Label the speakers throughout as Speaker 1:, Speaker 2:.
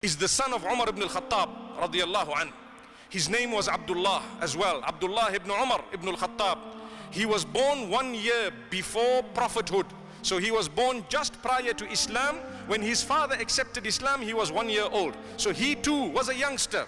Speaker 1: is the son of Umar ibn al-Khattab radiyallahu anhu. His name was Abdullah as well, Abdullah ibn Umar ibn al-Khattab. He was born 1 year before prophethood. So he was born just prior to Islam. When his father accepted Islam, he was 1 year old. So he too was a youngster.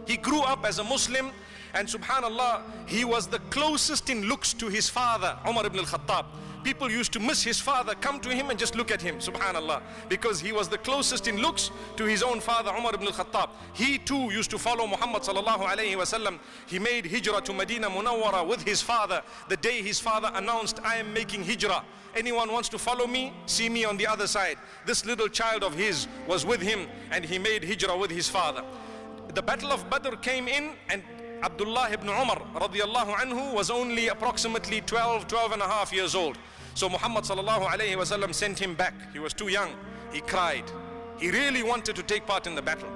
Speaker 1: He grew up as a Muslim, and subhanallah, he was the closest in looks to his father, Umar ibn al-Khattab. People used to miss his father, come to him and just look at him, subhanallah, because he was the closest in looks to his own father, Umar ibn al-Khattab. He too used to follow Muhammad sallallahu alayhi wasallam. He made hijrah to Madinah Munawwara with his father. The day his father announced, I am making hijrah. Anyone wants to follow me, see me on the other side. This little child of his was with him, and he made hijrah with his father. The battle of Badr came in, and Abdullah ibn Umar radiyallahu anhu was only approximately 12 and a half years old. So Muhammad sallallahu alayhi wasallam sent him back. He was too young. He cried. He really wanted to take part in the battle.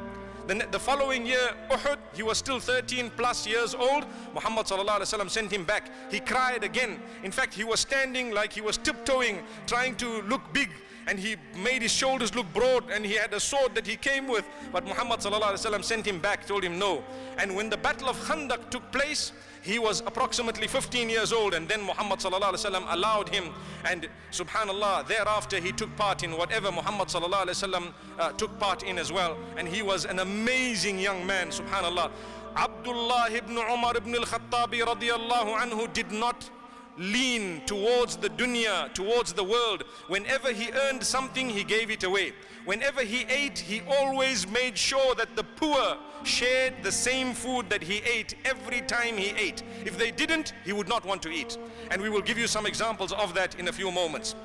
Speaker 1: The following year, Uhud, he was still 13 plus years old. Muhammad sallallahu alayhi wasallam sent him back. He cried again. In fact, he was standing like he was tiptoeing, trying to look big, and he made his shoulders look broad, and he had a sword that he came with. But Muhammad sallallahu alayhi wasallam sent him back, told him no. And when the battle of Khandaq took place, he was approximately 15 years old, and then Muhammad sallallahu alaihi wasallam allowed him, and subhanallah, thereafter he took part in whatever Muhammad sallallahu alaihi wasallam took part in as well. And he was an amazing young man, subhanallah. Abdullah ibn Umar ibn al-Khattabi radiyallahu anhu did not lean towards the dunya, towards the world. Whenever he earned something, he gave it away. Whenever he ate, he always made sure that the poor shared the same food that he ate every time he ate. If they didn't, he would not want to eat. And we will give you some examples of that in a few moments.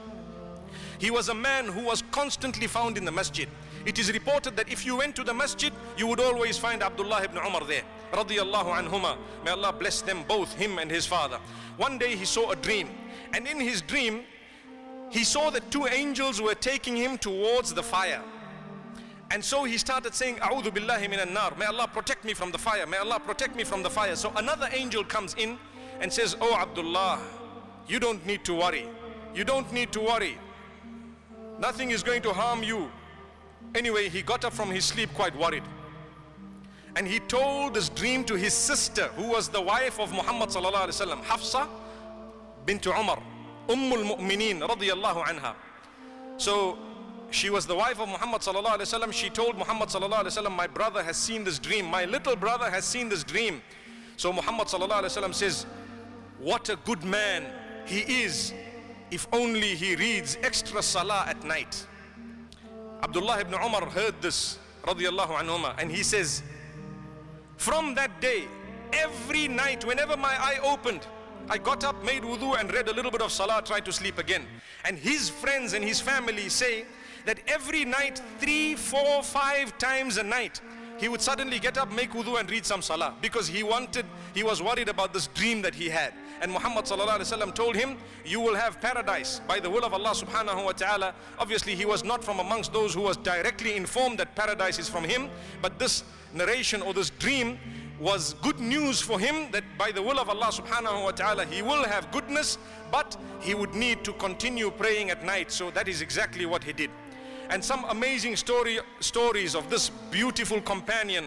Speaker 1: He was a man who was constantly found in the masjid. It is reported that if you went to the masjid, you would always find Abdullah ibn Umar there, radiyallahu anhuma. May Allah bless them both, him and his father. One day he saw a dream, and in his dream he saw that two angels were taking him towards the fire. And so he started saying, A'udhu billahi minan nar, may Allah protect me from the fire, may Allah protect me from the fire. So another angel comes in and says, Oh Abdullah, you don't need to worry, you don't need to worry, nothing is going to harm you. Anyway, he got up from his sleep quite worried, and he told this dream to his sister, who was the wife of Muhammad sallallahu alaihi wasallam, Hafsa bint Umar, Ummul Mu'mineen radiyallahu anha. So she was the wife of Muhammad sallallahu alaihi wasallam. She told Muhammad sallallahu alaihi wasallam, my brother has seen this dream, my little brother has seen this dream. So Muhammad sallallahu alaihi wasallam says, what a good man he is, if only he reads extra salah at night. Abdullah ibn Umar heard this radiyallahu anhuma, and he says, from that day, every night, whenever my eye opened, I got up, made wudu, and read a little bit of salah, tried to sleep again. And his friends and his family say that every night, 3, 4, 5 times a night, he would suddenly get up, make wudu, and read some salah, because he was worried about this dream that he had. And Muhammad sallallahu alaihi wasallam told him, you will have paradise by the will of Allah subhanahu wa ta'ala. Obviously he was not from amongst those who was directly informed that paradise is from him, but this narration or this dream was good news for him, that by the will of Allah subhanahu wa ta'ala he will have goodness, but he would need to continue praying at night. So that is exactly what he did. And some amazing stories of this beautiful companion,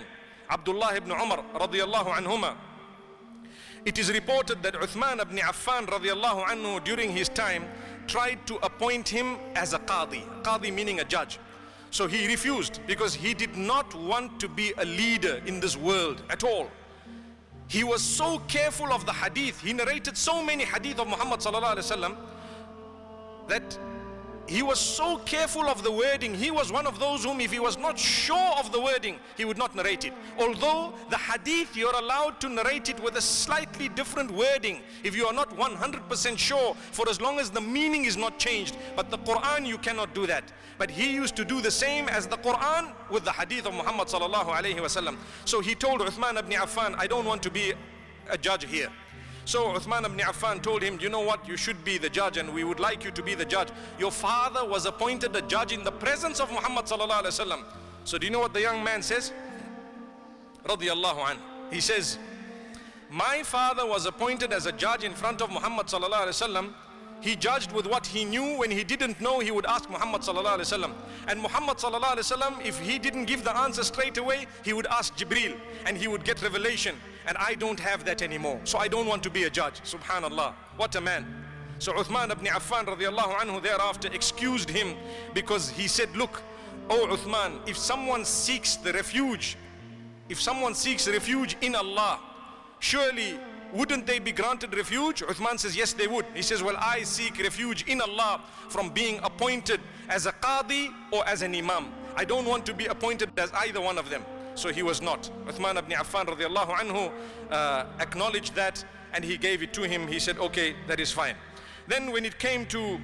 Speaker 1: Abdullah ibn Umar radiyallahu anhuma. It is reported that Uthman ibn Affan radiyallahu anhu, during his time, tried to appoint him as a qadi meaning a judge. So he refused, because he did not want to be a leader in this world at all. He was so careful of the hadith, he narrated so many hadith of Muhammad sallallahu alaihi wasallam, that he was so careful of the wording. He was one of those whom, if he was not sure of the wording, he would not narrate it. Although the hadith, you're allowed to narrate it with a slightly different wording if you are not 100% sure, for as long as the meaning is not changed. But the Quran, you cannot do that. But he used to do the same as the Quran with the hadith of Muhammad sallallahu alaihi wasallam. So he told Uthman ibn Affan, I don't want to be a judge here. So Uthman ibn Affan told him, you know what, you should be the judge, and we would like you to be the judge. Your father was appointed a judge in the presence of Muhammad sallallahu alaihi wasallam. So do you know what the young man says? Radiyallahu anhu. He says, my father was appointed as a judge in front of Muhammad sallallahu alaihi wasallam He judged with what he knew. When he didn't know, he would ask Muhammad sallallahu alaihi wasallam. And Muhammad sallallahu alaihi wasallam, if he didn't give the answer straight away, he would ask Jibreel and he would get revelation. And I don't have that anymore, so I don't want to be a judge. Subhanallah, what a man. So Uthman ibn Affan radiallahu anhu thereafter excused him, because he said, look, oh Uthman, if someone seeks refuge in Allah, surely wouldn't they be granted refuge? Uthman says, yes, they would. He says, well, I seek refuge in Allah from being appointed as a qadi or as an imam. I don't want to be appointed as either one of them. So he was not. Uthman ibn Affan radiallahu anhu acknowledged that, and he gave it to him. He said, okay, that is fine. Then when it came to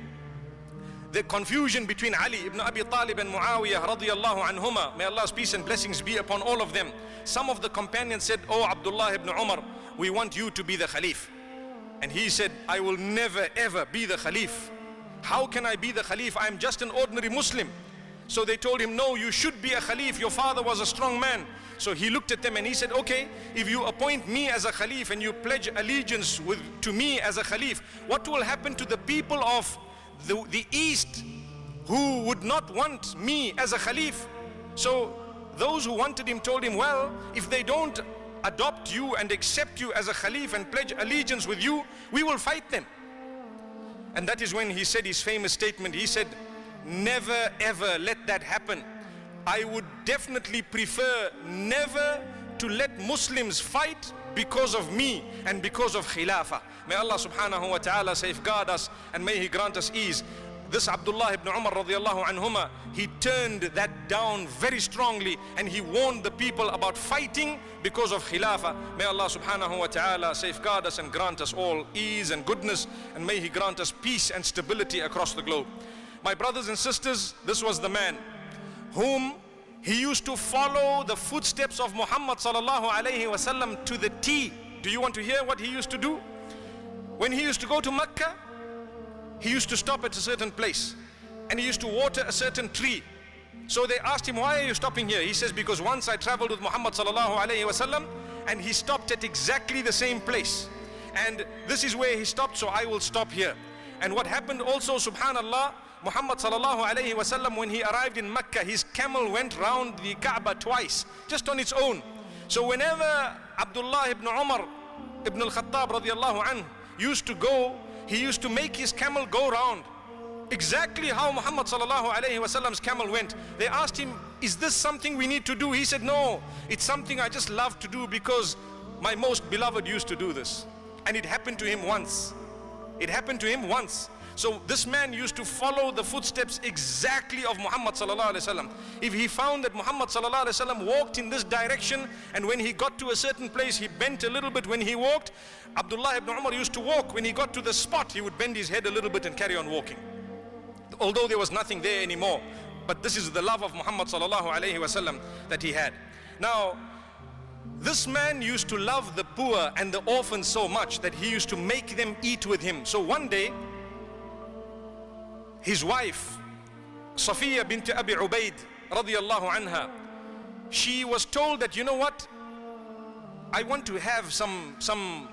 Speaker 1: the confusion between Ali ibn Abi Talib and Muawiyah radiallahu anhuma, may Allah's peace and blessings be upon all of them, some of the companions said, oh Abdullah ibn Umar, we want you to be the Khalif. And he said, I will never ever be the Khalif. How can I be the Khalif? I am just an ordinary Muslim. So they told him, no, you should be a Khalif. Your father was a strong man. So he looked at them and he said, okay, if you appoint me as a Khalif and you pledge allegiance to me as a Khalif, what will happen to the people of the East who would not want me as a Khalif? So those who wanted him told him, well, if they don't adopt you and accept you as a Khalif and pledge allegiance with you, we will fight them. And that is when he said his famous statement. He said, never ever let that happen. I would definitely prefer never to let Muslims fight because of me and because of Khilafah. May Allah subhanahu wa ta'ala safeguard us and may He grant us ease. This Abdullah ibn Umar radiallahu anhuma, he turned that down very strongly and he warned the people about fighting because of Khilafah. May Allah subhanahu wa ta'ala safeguard us and grant us all ease and goodness, and may He grant us peace and stability across the globe. My brothers and sisters, this was the man whom he used to follow the footsteps of Muhammad sallallahu alayhi wasallam to the T. Do you want to hear what he used to do? When he used to go to Mecca, he used to stop at a certain place and he used to water a certain tree. So they asked him, why are you stopping here? He says, because once I traveled with Muhammad sallallahu alayhi wasallam and he stopped at exactly the same place. And this is where he stopped, so I will stop here. And what happened also, subhanallah, Muhammad sallallahu alayhi wasallam, when he arrived in Mecca, his camel went round the Kaaba twice, just on its own. So whenever Abdullah ibn Umar ibn al-Khattab radiallahu anhu used to go, he used to make his camel go round exactly how Muhammad sallallahu alayhi wasallam's camel went. They asked him, is this something we need to do? He said, no, it's something I just love to do because my most beloved used to do this. And it happened to him once. It happened to him once. So this man used to follow the footsteps exactly of Muhammad sallallahu alaihi wasallam. If he found that Muhammad sallallahu alaihi wasallam walked in this direction, and when he got to a certain place he bent a little bit when he walked, Abdullah ibn Umar used to walk. When he got to the spot, he would bend his head a little bit and carry on walking, although there was nothing there anymore. But this is the love of Muhammad sallallahu alaihi wasallam that he had. Now, this man used to love the poor and the orphans so much that he used to make them eat with him. So one day, his wife, Safiya bint Abi Ubaid radiyallahu anha, she was told that, you know what, I want to have some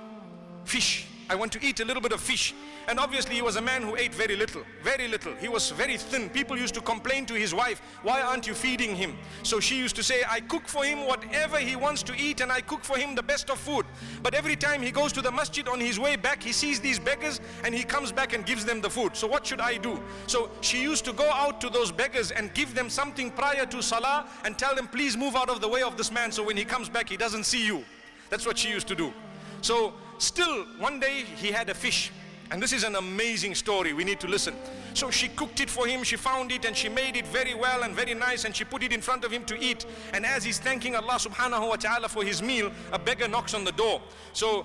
Speaker 1: fish. I want to eat a little bit of fish. And obviously he was a man who ate very little, very little. He was very thin. People used to complain to his wife, why aren't you feeding him? So she used to say, I cook for him whatever he wants to eat, and I cook for him the best of food. But every time he goes to the masjid, on his way back, he sees these beggars and he comes back and gives them the food. So what should I do? So she used to go out to those beggars and give them something prior to salah and tell them, please move out of the way of this man, so when he comes back he doesn't see you. That's what she used to do. So still, one day he had a fish. And this is an amazing story, we need to listen. So she cooked it for him, she found it and she made it very well and very nice, and she put it in front of him to eat. And as he's thanking Allah subhanahu wa ta'ala for his meal, a beggar knocks on the door. So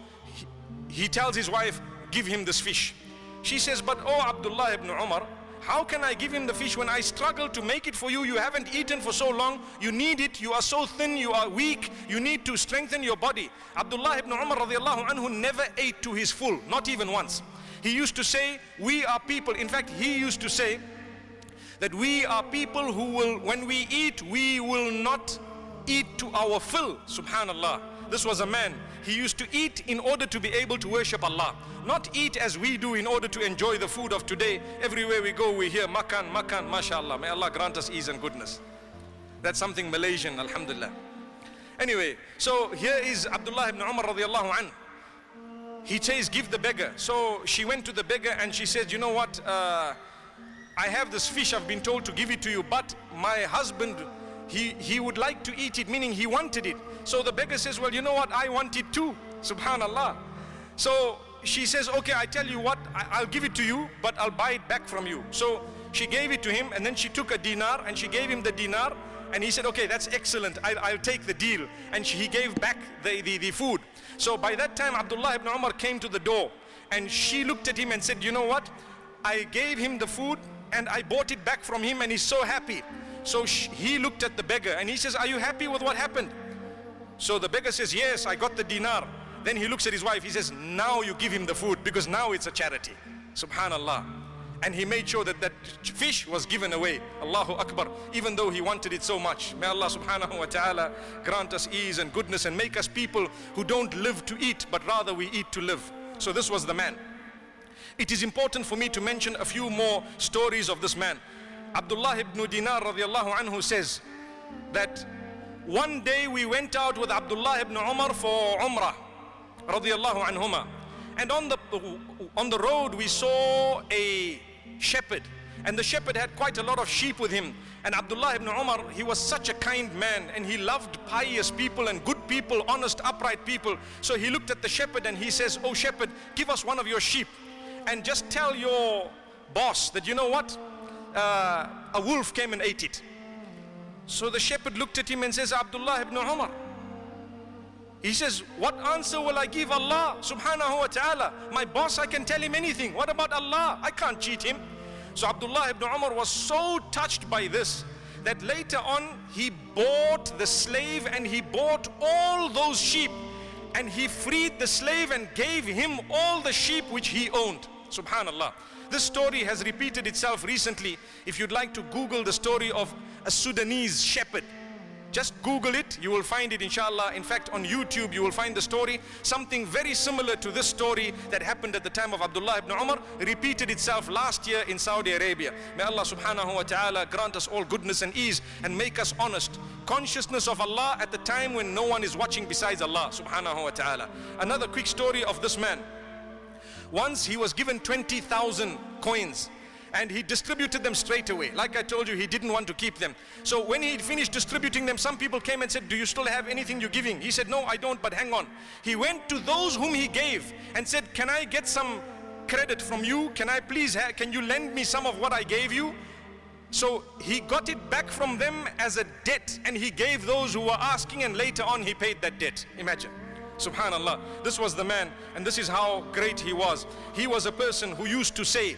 Speaker 1: he tells his wife, give him this fish. She says, but oh Abdullah ibn Umar, how can I give him the fish when I struggle to make it for you? You haven't eaten for so long, you need it, you are so thin, you are weak, you need to strengthen your body. Abdullah ibn Umar radiallahu anhu never ate to his full, not even once. He used to say, we are people, in fact he used to say that we are people who will, when we eat, we will not eat to our fill. Subhanallah. This was a man. he used to eat in order to be able to worship Allah. Not eat as we do in order to enjoy the food of today. Everywhere we go we hear makan, makan, mashallah. May Allah grant us ease and goodness. That's something Malaysian, alhamdulillah. Anyway, so here is Abdullah ibn Umar radiallahu anh. He says, give the beggar. So she went to the beggar and she said, you know what, I have this fish, I've been told to give it to you, but my husband, he would like to eat it, meaning he wanted it. So the beggar says, well, you know what, I want it too, subhanallah. So she says, okay, I tell you what, I'll give it to you, but I'll buy it back from you. So she gave it to him, and then she took a dinar and she gave him the dinar, and he said, okay, that's excellent, I'll take the deal. And he gave back the food. So by that time Abdullah ibn Umar came to the door, and she looked at him and said, you know what, I gave him the food and I bought it back from him, and he's so happy. So he looked at the beggar and he says, are you happy with what happened? So the beggar says, yes, I got the dinar. Then he looks at his wife, he says, now you give him the food, because now it's a charity. Subhanallah. And he made sure that that fish was given away. Allahu Akbar. Even though he wanted it so much. May Allah subhanahu wa ta'ala grant us ease and goodness, and make us people who don't live to eat, but rather we eat to live. So this was the man. It is important for me to mention a few more stories of this man. Abdullah ibn Dinar radiallahu anhu says that one day we went out with Abdullah ibn Umar for Umrah radiallahu anhuma. And on the road we saw a shepherd, and the shepherd had quite a lot of sheep with him. And Abdullah ibn Umar, he was such a kind man, and he loved pious people and good people, honest, upright people. So he looked at the shepherd and he says, oh shepherd, give us one of your sheep, and just tell your boss that, you know what, a wolf came and ate it. So the shepherd looked at him and says, Abdullah ibn Umar, he says, what answer will I give Allah subhanahu wa ta'ala? My boss, I can tell him anything. What about Allah? I can't cheat him. So Abdullah ibn Umar was so touched by this that later on he bought the slave, and he bought all those sheep, and he freed the slave and gave him all the sheep which he owned. Subhanallah. This story has repeated itself recently. If you'd like to Google the story of a Sudanese shepherd, just Google it, you will find it inshallah. In fact, on YouTube you will find the story. Something very similar to this story that happened at the time of Abdullah ibn Umar repeated itself last year in Saudi Arabia. May Allah subhanahu wa ta'ala grant us all goodness and ease, and make us honest. Consciousness of Allah at the time when no one is watching besides Allah subhanahu wa ta'ala. Another quick story of this man. Once he was given 20,000 coins, and he distributed them straight away. Like I told you, he didn't want to keep them. So when he finished distributing them, some people came and said, do you still have anything you're giving? He said, no, I don't, but hang on. He went to those whom he gave and said, can I get some credit from you? Can I please can you lend me some of what I gave you? So he got it back from them as a debt, and he gave those who were asking, and later on he paid that debt. Imagine. Subhanallah. This was the man, and this is how great he was. He was a person who used to say,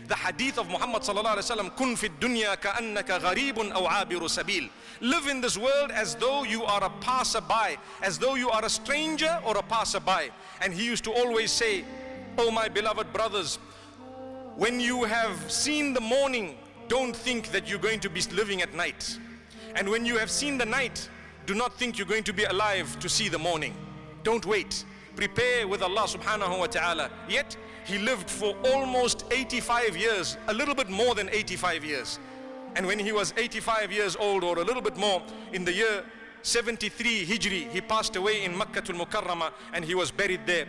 Speaker 1: the hadith of Muhammad sallallahu alaihi wasallam, kun fi dunya ka'annaka gharibun aw abiru sabil. Live in this world as though you are a passerby, as though you are a stranger or a passerby. And he used to always say, oh my beloved brothers, when you have seen the morning, don't think that you're going to be living at night. And when you have seen the night, do not think you're going to be alive to see the morning. Don't wait. Prepare with Allah subhanahu wa ta'ala. Yet he lived for almost 85 years, a little bit more than 85 years. And when he was 85 years old, or a little bit more, in the year 73 Hijri, he passed away in Makkah al-Mukarramah, and he was buried there.